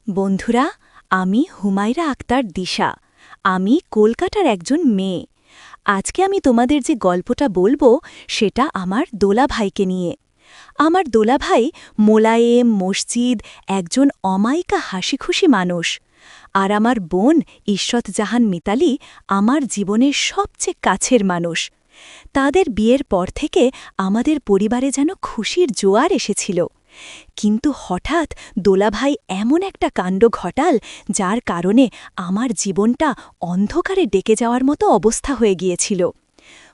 বন্ধুরা, আমি হুমায়রা আক্তার দিশা। আমি কলকাতার একজন মেয়ে। আজকে আমি তোমাদের যে গল্পটা বলবো সেটা আমার দোলাভাইকে নিয়ে। আমার দোলাভাই মোলায়েম, মসজিদ, একজন অমায়িকা হাসিখুশি মানুষ। আর আমার বোন ইশরত জাহান মিতালি আমার জীবনের সবচেয়ে কাছের মানুষ। তাদের বিয়ের পর থেকে আমাদের পরিবারে যেন খুশির জোয়ার এসেছিল। কিন্তু হঠাৎ দোলাভাই এমন একটা কাণ্ড ঘটাল, যার কারণে আমার জীবনটা অন্ধকারে ডেকে যাওয়ার মতো অবস্থা হয়ে গিয়েছিল।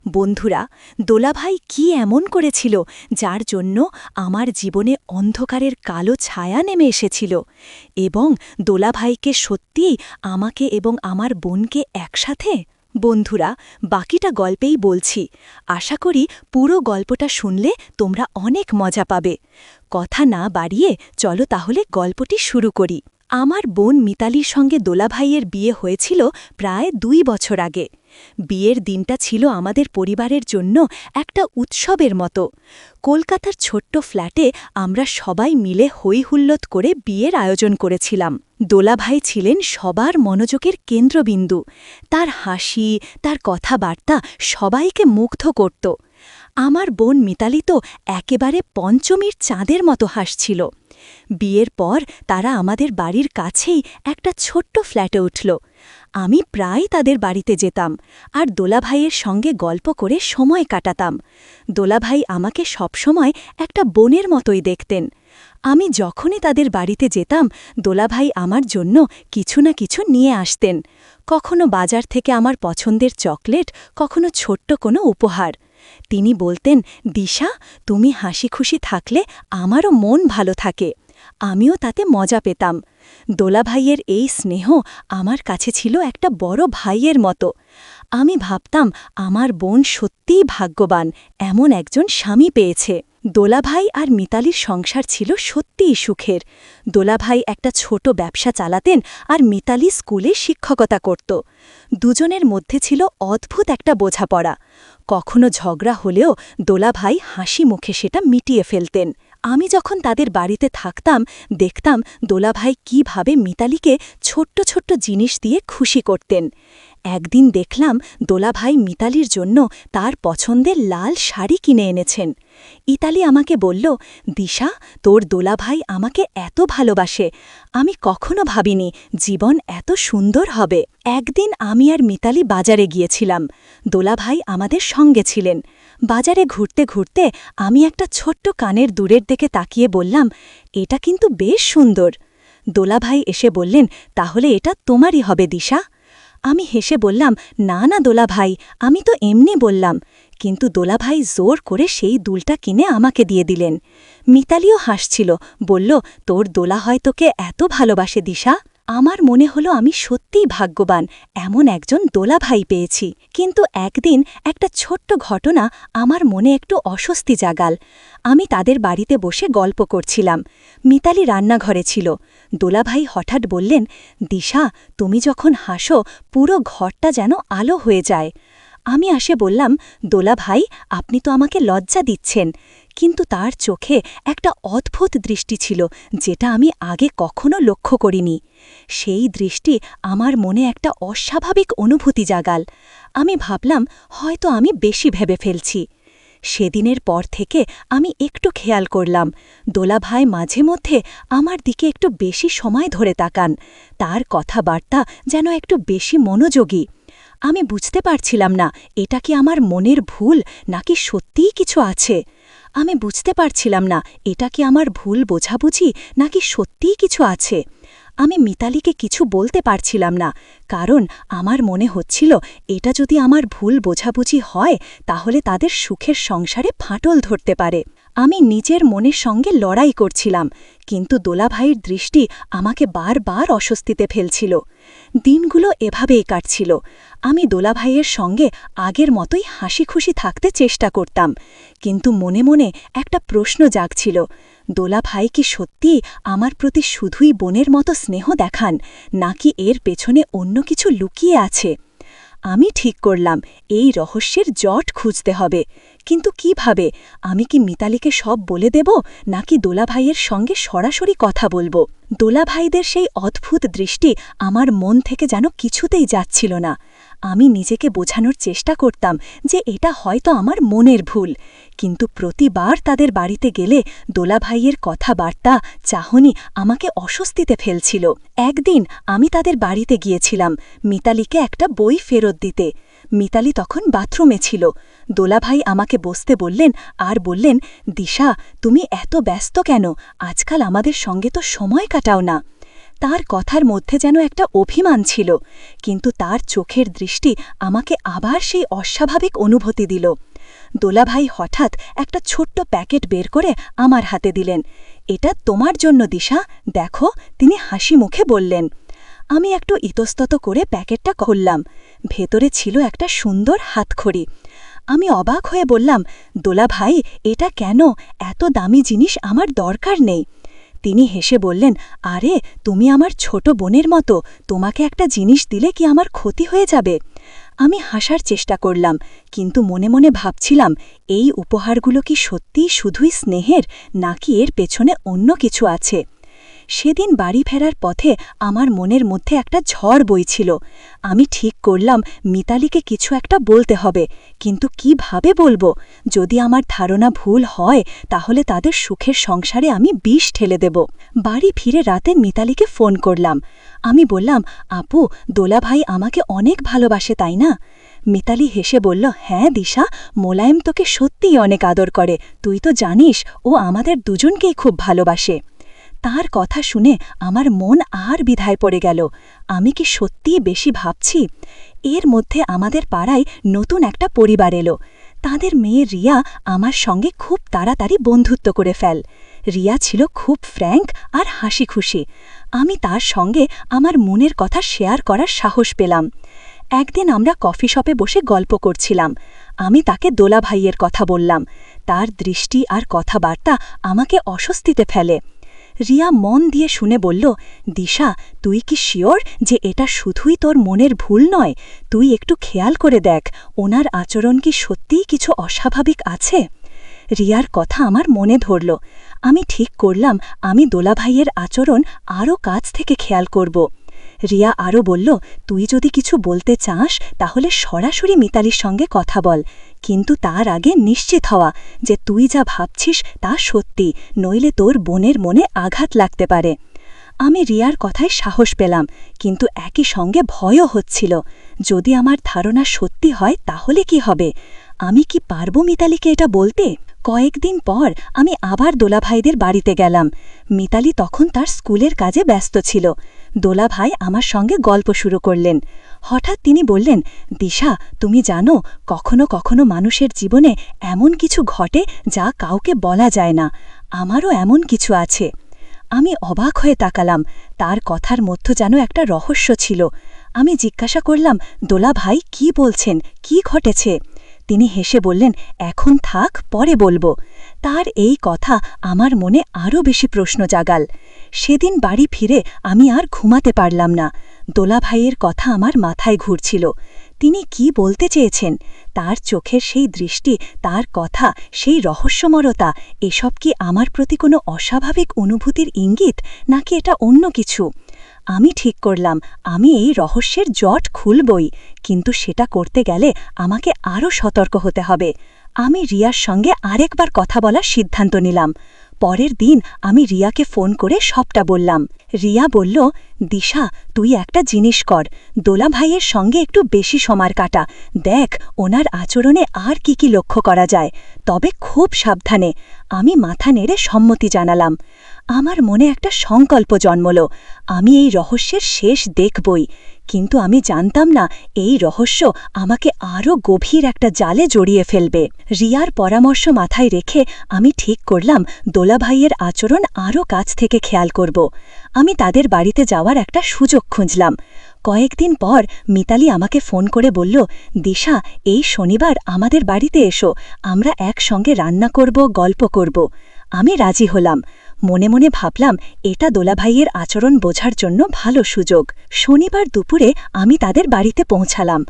বন্ধুরা, দোলাভাই কি এমন করেছিল যার জন্য আমার জীবনে অন্ধকারের কালো ছায়া নেমে এসেছিল, এবং দোলাভাইকে সত্যিই আমাকে এবং আমার বোনকে একসাথে? বন্ধুরা, বাকিটা গল্পেই বলছি। আশা করি পুরো গল্পটা শুনলে তোমরা অনেক মজা পাবে। কথা না বাড়িয়ে চলো তাহলে গল্পটি শুরু করি। আমার বোন মিতালির সঙ্গে দোলাভাইয়ের বিয়ে হয়েছিল প্রায় ২ বছর আগে। বিয়ের দিনটা ছিল আমাদের পরিবারের জন্য একটা উৎসবের মতো। কলকাতার ছোট্ট ফ্ল্যাটে আমরা সবাই মিলে হইহুল্লোড় করে বিয়ের আয়োজন করেছিলাম। দোলাভাই ছিলেন সবার মনোযোগের কেন্দ্রবিন্দু। তার হাসি, তার কথাবার্তা সবাইকে মুগ্ধ করত। আমার বোন মিতালি তো একেবারে পঞ্চমীর চাঁদের মতো হাসছিল। বিয়ের পর তারা আমাদের বাড়ির কাছেই একটা ছোট্ট ফ্ল্যাটে উঠল। আমি প্রায় তাদের বাড়িতে যেতাম আর দোলাভাইয়ের সঙ্গে গল্প করে সময় কাটাতাম। দোলাভাই আমাকে সবসময় একটা বোনের মতোই দেখতেন। আমি যখনই তাদের বাড়িতে যেতাম, দোলাভাই আমার জন্য কিছু না কিছু নিয়ে আসতেন। কখনো বাজার থেকে আমার পছন্দের চকলেট, কখনো ছোট্ট কোনো উপহার। তিনি বলতেন, দিশা, তুমি হাসিখুশি থাকলে আমারও মন ভালো থাকে। আমিও তাতে মজা পেতাম। দোলাভাইয়ের এই স্নেহ আমার কাছে ছিল একটা বড় ভাইয়ের মতো। আমি ভাবতাম আমার বোন সত্যিই ভাগ্যবান, এমন একজন স্বামী পেয়েছে। দোলাভাই আর মিতালির সংসার ছিল সত্যিই সুখের। দোলাভাই একটা ছোট ব্যবসা চালাতেন আর মিতালি স্কুলে শিক্ষকতা করত। দুজনের মধ্যে ছিল অদ্ভুত একটা বোঝাপড়া। কখনো ঝগড়া হলেও দোলাভাই হাসি মুখে সেটা মিটিয়ে ফেলতেন। আমি যখন তাদের বাড়িতে থাকতাম, দেখতাম দোলাভাই কিভাবে মিতালিকে ছোট্ট ছোট্ট জিনিস দিয়ে খুশি করতেন। একদিন দেখলাম দোলাভাই মিতালির জন্য তার পছন্দের লাল শাড়ি কিনে এনেছেন। ইতালি আমাকে বলল, দিশা, তোর দোলাভাই আমাকে এত ভালোবাসে। আমি কখনো ভাবিনি জীবন এত সুন্দর হবে। একদিন আমি আর মিতালি বাজারে গিয়েছিলাম। দোলাভাই আমাদের সঙ্গে ছিলেন। বাজারে ঘুরতে ঘুরতে আমি একটা ছোট্ট কানের দুলের দিকে তাকিয়ে বললাম, এটা কিন্তু বেশ সুন্দর। দোলাভাই এসে বললেন, তাহলে এটা তোমারই হবে দিশা। আমি হেসে বললাম, না না দোলাভাই, আমি তো এমনি বললাম। কিন্তু দোলাভাই জোর করে সেই দুলটা কিনে আমাকে দিয়ে দিলেন। মিতালিও হাসছিল, বলল, তোর দোলা হয় তোকে এত ভালোবাসে দিশা। আমার মনে হলো আমি সত্যিই ভাগ্যবান, এমন একজন দোলাভাই পেয়েছি। কিন্তু একদিন একটা ছোট্ট ঘটনা আমার মনে একটু অস্বস্তি জাগাল। আমি তাদের বাড়িতে বসে গল্প করছিলাম। মিতালি রান্নাঘরে ছিল। দোলাভাই হঠাৎ বললেন, দিশা, তুমি যখন হাসো পুরো ঘরটা যেন আলো হয়ে যায়। আমি আসে বললাম, দোলাভাই, আপনি তো আমাকে লজ্জা দিচ্ছেন। কিন্তু তার চোখে একটা অদ্ভুত দৃষ্টি ছিল, যেটা আমি আগে কখনো লক্ষ্য করিনি। সেই দৃষ্টি আমার মনে একটা অস্বাভাবিক অনুভূতি জাগাল। আমি ভাবলাম হয়তো আমি বেশি ভেবে ফেলছি। সেদিনের পর থেকে আমি একটু খেয়াল করলাম, দোলাভাই মাঝে মধ্যে আমার দিকে একটু বেশি সময় ধরে তাকান। তার কথাবার্তা যেন একটু বেশি মনোযোগী। আমি বুঝতে পারছিলাম না এটা কি আমার মনের ভুল নাকি সত্যিই কিছু আছে। আমি বুঝতে পারছিলাম না এটা কি আমার ভুল বোঝাবুঝি নাকি সত্যিই কিছু আছে। আমি মিতালিকে কিছু বলতে পারছিলাম না, কারণ আমার মনে হচ্ছিল এটা যদি আমার ভুল বোঝাবুঝি হয় তাহলে তাদের সুখের সংসারে ফাটল ধরতে পারে। আমি নিজের মনের সঙ্গে লড়াই করছিলাম, কিন্তু দোলাভাইয়ের দৃষ্টি আমাকে বারবার অস্বস্তিতে ফেলছিল। দিনগুলো এভাবেই কাটছিল। আমি দোলাভাইয়ের সঙ্গে আগের মতোই হাসিখুশি থাকতে চেষ্টা করতাম, কিন্তু মনে মনে একটা প্রশ্ন জাগছিল, দোলাভাই কি সত্যিই আমার প্রতি শুধুই বোনের মতো স্নেহ দেখান, নাকি এর পেছনে অন্য কিছু লুকিয়ে আছে। আমি ঠিক করলাম এই রহস্যের জট খুঁজতে হবে, কিন্তু কিভাবে? আমি কি মিতালিকে সব বলে দেব, নাকি দোলাভাইয়ের সঙ্গে সরাসরি কথা বলবো? দোলাভাইদের সেই অদ্ভুত দৃষ্টি আমার মন থেকে যেন কিছুতেই যাচ্ছিল না। আমি নিজেকে বোঝানোর চেষ্টা করতাম যে এটা হয়তো আমার মনের ভুল, কিন্তু প্রতিবার তাদের বাড়িতে গেলে দোলাভাইয়ের কথাবার্তা, চাহনি আমাকে অস্বস্তিতে ফেলছিল। একদিন আমি তাদের বাড়িতে গিয়েছিলাম মিতালিকে একটা বই ফেরত দিতে। মিতালি তখন বাথরুমে ছিল। দোলাভাই আমাকে বসতে বললেন আর বললেন, দিশা, তুমি এত ব্যস্ত কেন? আজকাল আমাদের সঙ্গে তো সময় কাটাও না। তার কথার মধ্যে যেন একটা অভিমান ছিল, কিন্তু তার চোখের দৃষ্টি আমাকে আবার সেই অস্বাভাবিক অনুভূতি দিল। দোলাভাই হঠাৎ একটা ছোট্ট প্যাকেট বের করে আমার হাতে দিলেন। এটা তোমার জন্য দিশা, দেখো, তিনি হাসি মুখে বললেন। আমি একটু ইতস্তত করে প্যাকেটটা খুললাম। ভেতরে ছিল একটা সুন্দর হাতখড়ি। আমি অবাক হয়ে বললাম, দোলাভাই, এটা কেন? এত দামি জিনিস আমার দরকার নেই। তিনি হেসে বললেন, আরে, তুমি আমার ছোট বোনের মতো, তোমাকে একটা জিনিস দিলে কি আমার ক্ষতি হয়ে যাবে? আমি হাসার চেষ্টা করলাম, কিন্তু মনে মনে ভাবছিলাম, এই উপহারগুলো কি সত্যিই শুধুই স্নেহের, নাকি এর পেছনে অন্য কিছু আছে? সেদিন বাড়ি ফেরার পথে আমার মনের মধ্যে একটা ঝড় বইছিল। আমি ঠিক করলাম মিতালিকে কিছু একটা বলতে হবে, কিন্তু কিভাবে বলবো? যদি আমার ধারণা ভুল হয়, তাহলে তাদের সুখের সংসারে আমি বিষ ঠেলে দেব। বাড়ি ফিরে রাতে মিতালিকে ফোন করলাম। আমি বললাম, আপু, দোলাভাই আমাকে অনেক ভালোবাসে, তাই না? মিতালি হেসে বলল, হ্যাঁ দিশা, মোলায়েম তোকে সত্যিই অনেক আদর করে, তুই তো জানিস ও আমাদের দুজনকেই খুব ভালোবাসে। তার কথা শুনে আমার মন আর বিধায় পড়ে গেল। আমি কি সত্যিই বেশি ভাবছি? এর মধ্যে আমাদের পাড়ায় নতুন একটা পরিবার এলো। তাদের মেয়ে রিয়া আমার সঙ্গে খুব তাড়াতাড়ি বন্ধুত্ব করে ফেল। রিয়া ছিল খুব ফ্র্যাঙ্ক আর হাসি খুশি। আমি তার সঙ্গে আমার মনের কথা শেয়ার করার সাহস পেলাম। একদিন আমরা কফি শপে বসে গল্প করছিলাম। আমি তাকে দোলাভাইয়ের কথা বললাম। তার দৃষ্টি আর কথাবার্তা আমাকে অস্বস্তিতে ফেলে। রিয়া মন দিয়ে শুনে বলল, দিশা, তুই কি শিওর যে এটা শুধুই তোর মনের ভুল নয়? তুই একটু খেয়াল করে দেখ, ওনার আচরণ কি সত্যিই কিছু অস্বাভাবিক আছে? রিয়ার কথা আমার মনে ধরল। আমি ঠিক করলাম আমি দোলাভাইয়ের আচরণ আরও কাছ থেকে খেয়াল করব। রিয়া আরও বলল, তুই যদি কিছু বলতে চাস তাহলে সরাসরি মিতালির সঙ্গে কথা বল, কিন্তু তার আগে নিশ্চিত হওয়া যে তুই যা ভাবছিস তা সত্যি, নইলে তোর বোনের মনে আঘাত লাগতে পারে। আমি রিয়ার কথায় সাহস পেলাম, কিন্তু একই সঙ্গে ভয়ও হচ্ছিল। যদি আমার ধারণা সত্যি হয় তাহলে কি হবে? আমি কি পারব মিতালিকে এটা বলতে? কয়েকদিন পর আমি আবার দোলাভাইদের বাড়িতে গেলাম। মিতালি তখন তার স্কুলের কাজে ব্যস্ত ছিল। দোলাভাই আমার সঙ্গে গল্প শুরু করলেন। হঠাৎ তিনি বললেন, দিশা, তুমি জানো, কখনো কখনো মানুষের জীবনে এমন কিছু ঘটে যা কাউকে বলা যায় না। আমারও এমন কিছু আছে। আমি অবাক হয়ে তাকালাম। তার কথার মধ্যে যেন একটা রহস্য ছিল। আমি জিজ্ঞাসা করলাম, দোলাভাই, কি বলছেন? কি ঘটেছে? তিনি হেসে বললেন, এখন থাক, পরে বলবো। তার এই কথা আমার মনে আরও বেশি প্রশ্ন জাগাল। সেদিন বাড়ি ফিরে আমি আর ঘুমাতে পারলাম না। দোলাভাইয়ের কথা আমার মাথায় ঘুরছিল। তিনি কি বলতে চেয়েছেন? তার চোখের সেই দৃষ্টি, তার কথা, সেই রহস্যময়তা, এসব কি আমার প্রতি কোনো অস্বাভাবিক অনুভূতির ইঙ্গিত, নাকি এটা অন্য কিছু? আমি ঠিক করলাম আমি এই রহস্যের জট খুলবই, কিন্তু সেটা করতে গেলে আমাকে আরও সতর্ক হতে হবে। আমি রিয়ার সঙ্গে আরেকবার কথা বলার সিদ্ধান্ত নিলাম। পরের দিন আমি রিয়াকে ফোন করে সবটা বললাম। রিয়া বলল, দিশা, তুই একটা জিনিস কর, দোলাভাইয়ের সঙ্গে একটু বেশি সময় কাটা, দেখ ওনার আচরণে আর কি কি লক্ষ্য করা যায়, তবে খুব সাবধানে। আমি মাথা নেড়ে সম্মতি জানালাম। আমার মনে একটা সংকল্প জন্মল, আমি এই রহস্যের শেষ দেখবই। কিন্তু আমি জানতাম না এই রহস্য আমাকে আরও গভীর একটা জালে জড়িয়ে ফেলবে। রিয়ার পরামর্শ মাথায় রেখে আমি ঠিক করলাম দোলাভাইয়ের আচরণ আরও কাছ থেকে খেয়াল করব। আমি তাদের বাড়িতে যাওয়ার একটা সুযোগ খুঁজলাম। কয়েকদিন পর মিতালি আমাকে ফোন করে বলল, দিশা, এই শনিবার আমাদের বাড়িতে এসো, আমরা একসঙ্গে রান্না করব, গল্প করব। আমি রাজি হলাম। মনে মনে ভাবলাম এটা দোলাভাইয়ের আচরণ বোঝার জন্য ভালো সুযোগ। শনিবার দুপুরে আমি তাদের বাড়িতে পৌঁছালাম।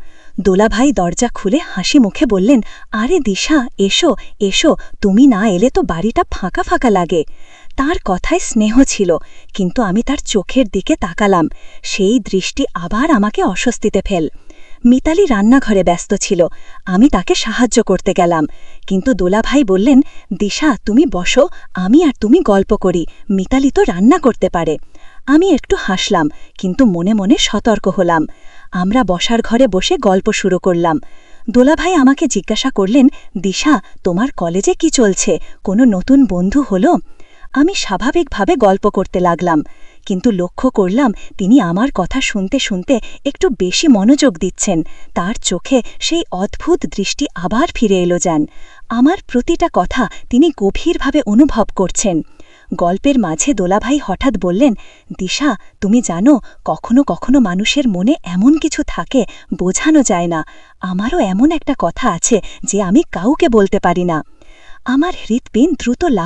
দোলাভাই দরজা খুলে হাসি মুখে বললেন, আরে দিশা, এসো এসো, তুমি না এলে তো বাড়িটা ফাঁকা ফাঁকা লাগে। তার কথায় স্নেহ ছিল, কিন্তু আমি তার চোখের দিকে তাকালাম, সেই দৃষ্টি আবার আমাকে অস্বস্তিতে ফেল। মিতালি রান্নাঘরে ব্যস্ত ছিল, আমি তাকে সাহায্য করতে গেলাম, কিন্তু দোলাভাই বললেন, দিশা তুমি বসো, আমি আর তুমি গল্প করি, মিতালি তো রান্না করতে পারে। আমি একটু হাসলাম, কিন্তু মনে মনে সতর্ক হলাম। আমরা বসার ঘরে বসে গল্প শুরু করলাম। দোলাভাই আমাকে জিজ্ঞাসা করলেন, দিশা তোমার কলেজে কি চলছে, কোনো নতুন বন্ধু হলো? আমি স্বাভাবিকভাবে গল্প করতে লাগলাম, কিন্তু লক্ষ্য করলাম তিনি আমার কথা শুনতে শুনতে একটু বেশি মনোযোগ দিচ্ছেন। তার চোখে সেই অদ্ভুত দৃষ্টি আবার ফিরে এলো যেন। আমার প্রতিটা কথা তিনি গভীরভাবে অনুভব করছেন। গল্পের মাঝে দোলাভাই হঠাৎ বললেন, দিশা তুমি জানো, কখনো কখনো মানুষের মনে এমন কিছু থাকে বোঝানো যায় না। আমারও এমন একটা কথা আছে যে আমি কাউকে বলতে পারি না। আমার হৃৎপিণ্ড দ্রুত